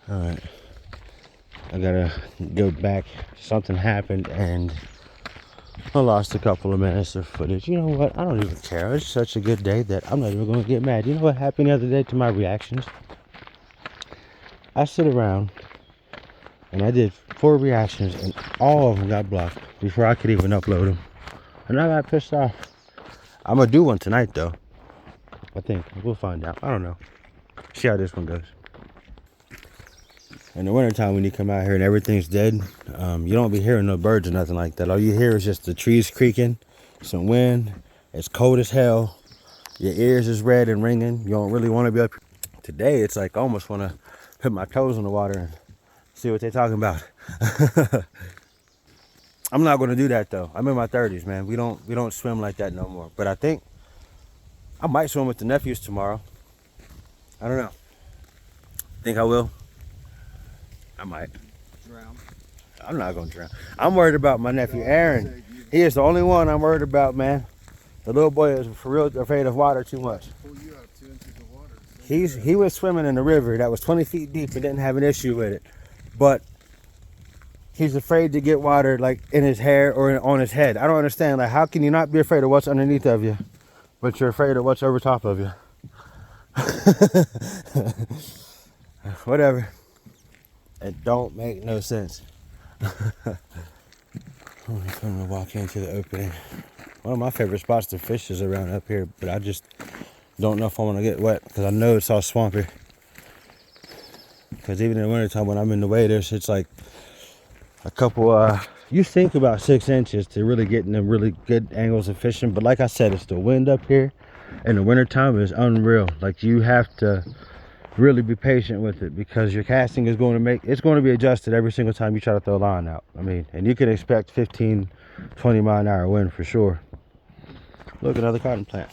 All right, I gotta go back. Something happened and I lost a couple of minutes of footage. You know what? I don't even care. It's such a good day that I'm not even gonna get mad. You know what happened the other day to my reactions? I sit around and I did 4 reactions and all of them got blocked before I could even upload them. And I got pissed off. I'm gonna do one tonight though. I think. We'll find out. I don't know. See how this one goes. In the wintertime when you come out here and everything's dead, you don't be hearing no birds or nothing like that. All you hear is just the trees creaking, some wind. It's cold as hell. Your ears is red and ringing. You don't really want to be up here. Today it's like I almost want to put my toes in the water and see what they're talking about. I'm not going to do that though. I'm in my 30s, man. We don't swim like that no more. But I think I might swim with the nephews tomorrow. I don't know. Think I will? I might. Drown. I'm not gonna drown. I'm worried about my nephew Aaron. He is the only one I'm worried about, man. The little boy is for real afraid of water too much. Pull you out 2 inches of water. He was swimming in the river that was 20 feet deep and didn't have an issue with it, but he's afraid to get water like in his hair or on his head. I don't understand. Like, how can you not be afraid of what's underneath of you, but you're afraid of what's over top of you? Whatever. It don't make no sense. I'm gonna walk into the opening. One of my favorite spots to fish is around up here, but I just don't know if I want to get wet because I know it's all swampy. Because even in the wintertime when I'm in the waders, it's like a couple, you think about 6 inches to really get in them really good angles of fishing. But like I said, it's the wind up here in the wintertime is unreal. Like, you have to really be patient with it because your casting is going to be adjusted every single time you try to throw a line out. I mean, and you can expect 15, 20 mile an hour wind for sure. Look, another cotton plant.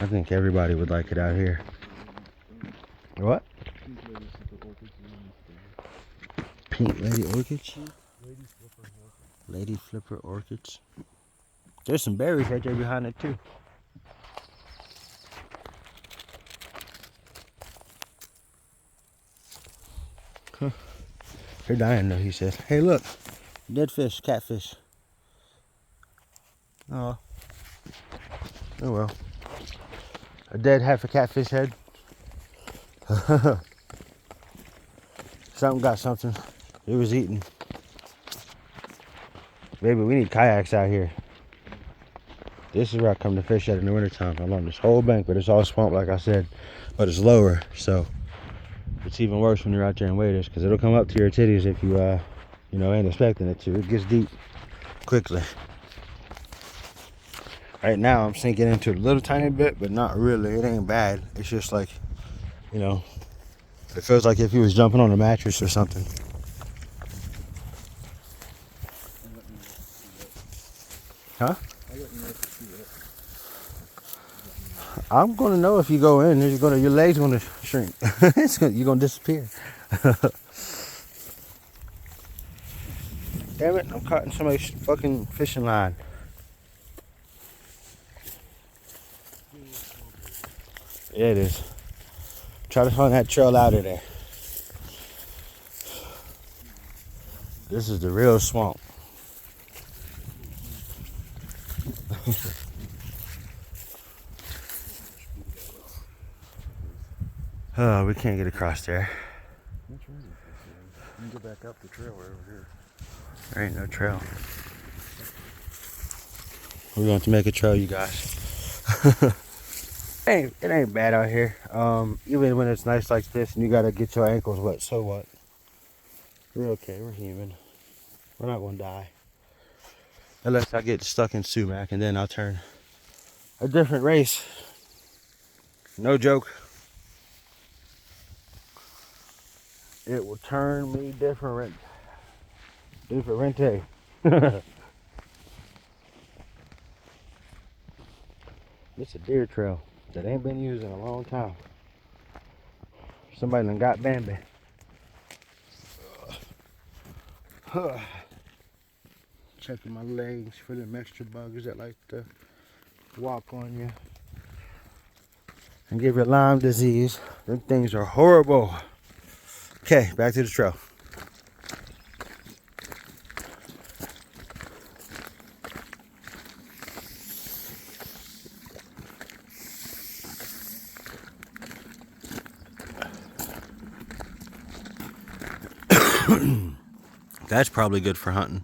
I think everybody would like it out here. What? Pink lady orchids? Lady flipper orchids. There's some berries right there behind it too. Huh. They're dying though, he said. Hey, look. Dead fish, catfish. Oh. Oh well. A dead half a catfish head. Something got something. It was eating. Baby, we need kayaks out here. This is where I come to fish at in the wintertime. Along this whole bank, but it's all swamp, like I said. But it's lower, so it's even worse when you're out there in waders because it'll come up to your titties if you, ain't expecting it to. It gets deep quickly. Right now, I'm sinking into a little tiny bit, but not really. It ain't bad. It's just like, it feels like if you was jumping on a mattress or something. Huh? I'm gonna know if you go in. Your legs gonna shrink. You're gonna disappear. Damn it! I'm caught in somebody's fucking fishing line. Yeah, it is. Try to find that trail out of there. This is the real swamp. Oh, we can't get across there. You can go back up the trail right over here. There ain't no trail. We're going to make a trail, you guys. It ain't bad out here. Even when it's nice like this and you gotta get your ankles wet, so what? We're okay, we're human. We're not gonna die. Unless I get stuck in sumac and then I'll turn a different race. No joke. It will turn me different. Differente. It's a deer trail. that ain't been used in a long time. Somebody done got Bambi. Checking my legs for them extra bugs that like to walk on you and give you Lyme disease. Them things are horrible. Okay, back to the trail. That's probably good for hunting.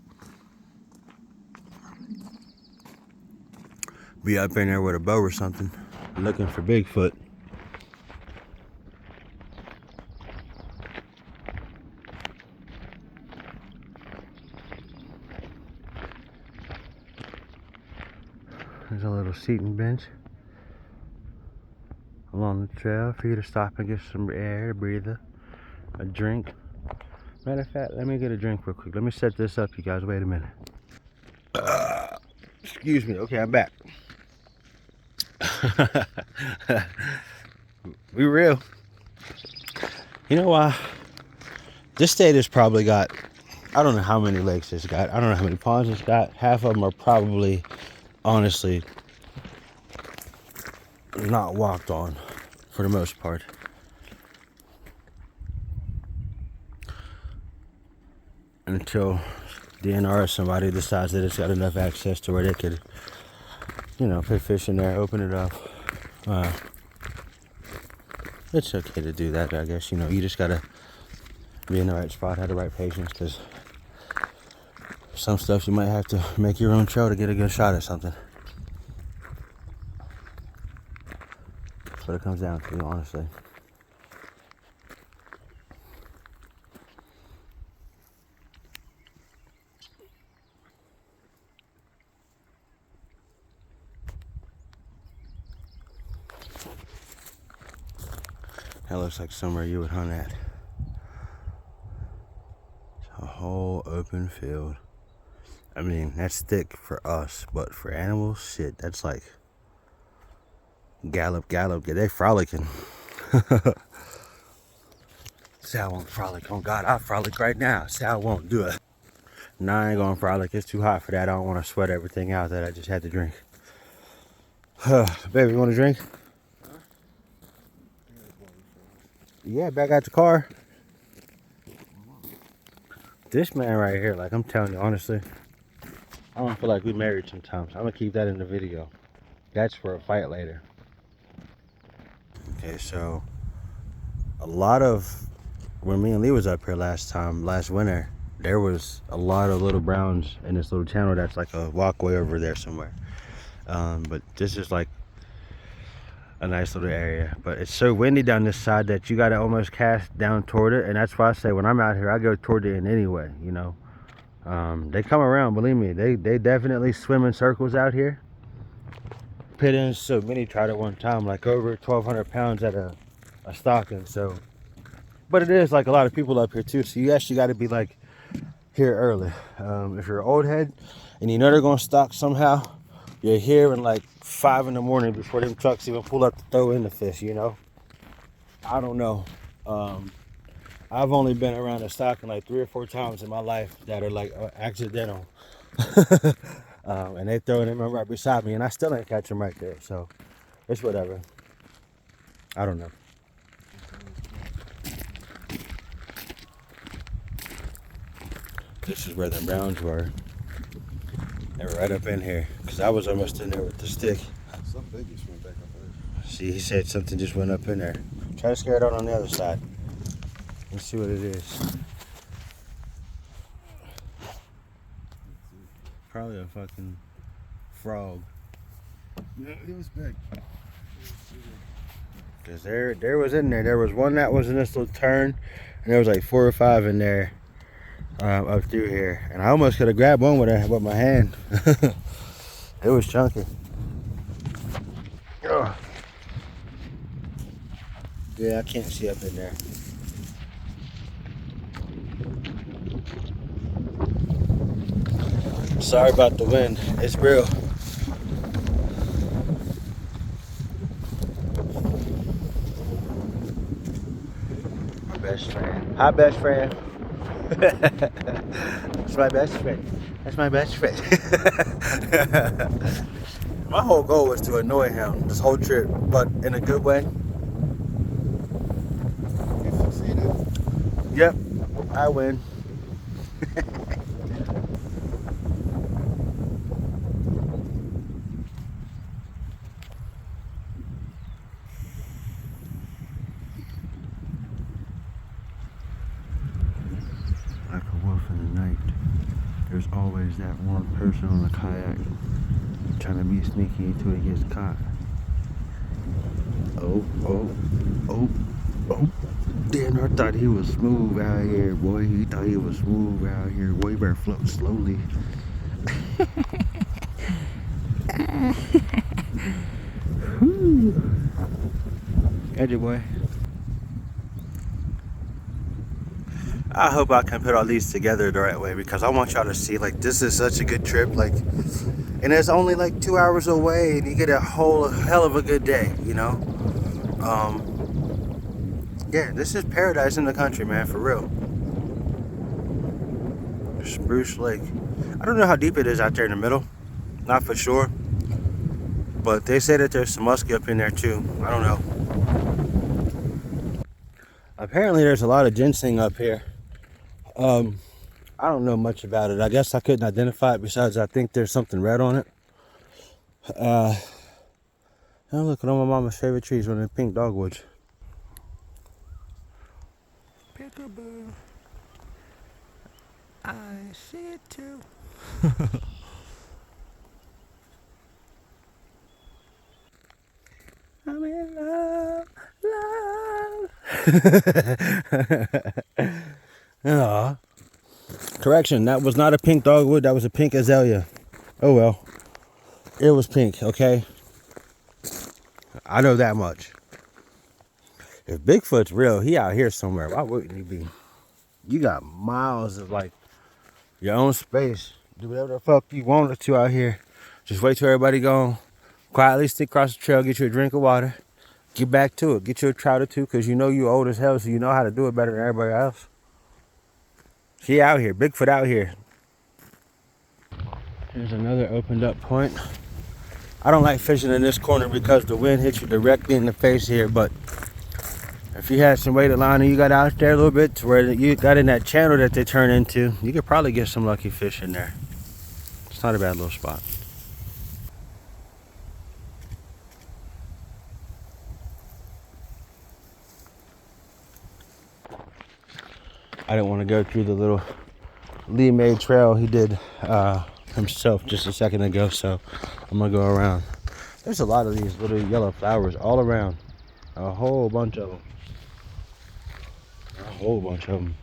Be up in there with a bow or something, looking for Bigfoot. There's a little seating bench along the trail for you to stop and get some air, a breather, a drink. Matter of fact, let me get a drink real quick. Let me set this up, you guys. Wait a minute. Excuse me. Okay, I'm back. We real. You know why? This state has probably got, I don't know how many lakes it's got. I don't know how many ponds it's got. Half of them are probably, honestly, not walked on for the most part. Until DNR or somebody decides that it's got enough access to where they could, you know, put fish in there, open it up. It's okay to do that, I guess. You know, you just gotta be in the right spot, have the right patience, because some stuff you might have to make your own trail to get a good shot at something. That's what it comes down to, honestly. That looks like somewhere you would hunt at. It's a whole open field. I mean, that's thick for us, but for animals, shit, that's like gallop. They frolicking. Say I won't frolic. Oh God, I'll frolic right now. Say I won't do it. No, I ain't gonna frolic. It's too hot for that. I don't want to sweat everything out that I just had to drink. Baby, you want a drink? Yeah, back out the car. This man right here, like I'm telling you honestly, I don't feel like we married sometimes. I'm gonna keep that in the video. That's for a fight later. Okay, so a lot of, when me and Lee was up here last winter, there was a lot of little browns in this little channel that's like a walkway over there somewhere. But this is like a nice little area, but it's so windy down this side that you got to almost cast down toward it, and that's why I say when I'm out here I go toward the end anyway, you know. They come around, believe me, they definitely swim in circles out here. Pit ends, so many tried it one time, like over 1,200 pounds at a stocking. So, but it is like a lot of people up here too, so you actually got to be like here early. If you're an old head and you know they're gonna stock somehow, you're here in like 5 in the morning before them trucks even pull up to throw in the fish, you know. I don't know. I've only been around a stocking like 3 or 4 times in my life that are like accidental. And they throw them right beside me and I still ain't catch them right there. So it's whatever. I don't know. This is where the browns were. They were right up in here, because I was almost in there with the stick. Some biggies went back up there. See, he said something just went up in there. Try to scare it out on the other side. Let's see what it is. Probably a fucking frog. Yeah, it was big. Because there was in there. There was one that was in this little turn, and there was like 4 or 5 in there. Up through here, and I almost could have grabbed one with my hand. It was chunky. Ugh. Yeah, I can't see up in there. Sorry about the wind. It's real. best friend. Hi, best friend. That's my best friend. That's my best friend. My whole goal was to annoy him this whole trip, but in a good way. You succeeded. Yep, I win. Like a wolf in the night, there's always that one person on the kayak trying to be sneaky until he gets caught. Oh, oh, oh, oh. Damn, I thought he was smooth out here, boy. He thought he was smooth out here. Boy, you better float slowly. Edgy boy. I hope I can put all these together the right way because I want y'all to see, like, this is such a good trip, like, and it's only like 2 hours away and you get a whole hell of a good day, you know. Yeah, this is paradise in the country, man, for real. Spruce Lake. I don't know how deep it is out there in the middle, not for sure, but they say that there's some muskie up in there too. I don't know. Apparently there's a lot of ginseng up here. I don't know much about it. I guess I couldn't identify it, besides I think there's something red on it. Oh, look at all my mama's favorite trees, one of the pink dogwoods. Peekaboo. I see it too. I'm in love, love. Aw. Correction, that was not a pink dogwood, that was a pink azalea. Oh well. It was pink, okay? I know that much. If Bigfoot's real, he out here somewhere. Why wouldn't he be? You got miles of, like, your own space. Do whatever the fuck you want to out here. Just wait till everybody gone. Quietly stick across the trail, get you a drink of water. Get back to it. Get you a trout or two, because you know you old as hell, so you know how to do it better than everybody else. He out here. Bigfoot out here. Here's another opened up point. I don't like fishing in this corner because the wind hits you directly in the face here, but if you had some weighted line and you got out there a little bit to where you got in that channel that they turn into, you could probably get some lucky fish in there. It's not a bad little spot. I didn't want to go through the little Lee made trail he did himself just a second ago, so I'm gonna go around. There's a lot of these little yellow flowers all around. A whole bunch of them. A whole bunch of them.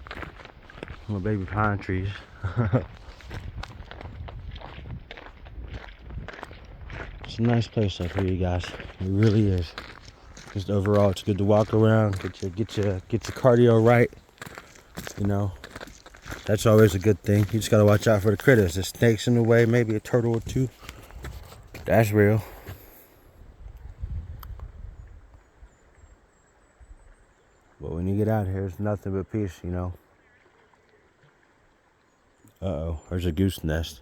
Little baby pine trees. It's a nice place up here, you guys. It really is. Just overall, it's good to walk around, get your cardio right. You know, that's always a good thing. You just gotta watch out for the critters. There's snakes in the way, maybe a turtle or two. That's real. But when you get out here, it's nothing but peace, you know. Uh-oh, there's a goose nest.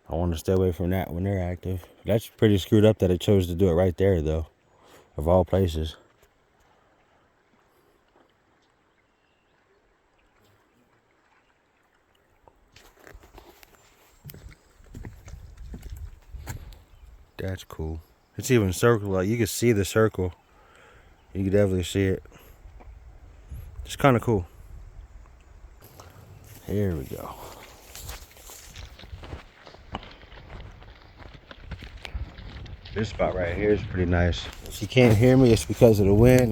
I want to stay away from that when they're active. That's pretty screwed up that it chose to do it right there, though, of all places. That's cool. It's even circle, like you can see the circle. You can definitely see it. It's kind of cool. Here we go. This spot right here is pretty nice. If you can't hear me, it's because of the wind.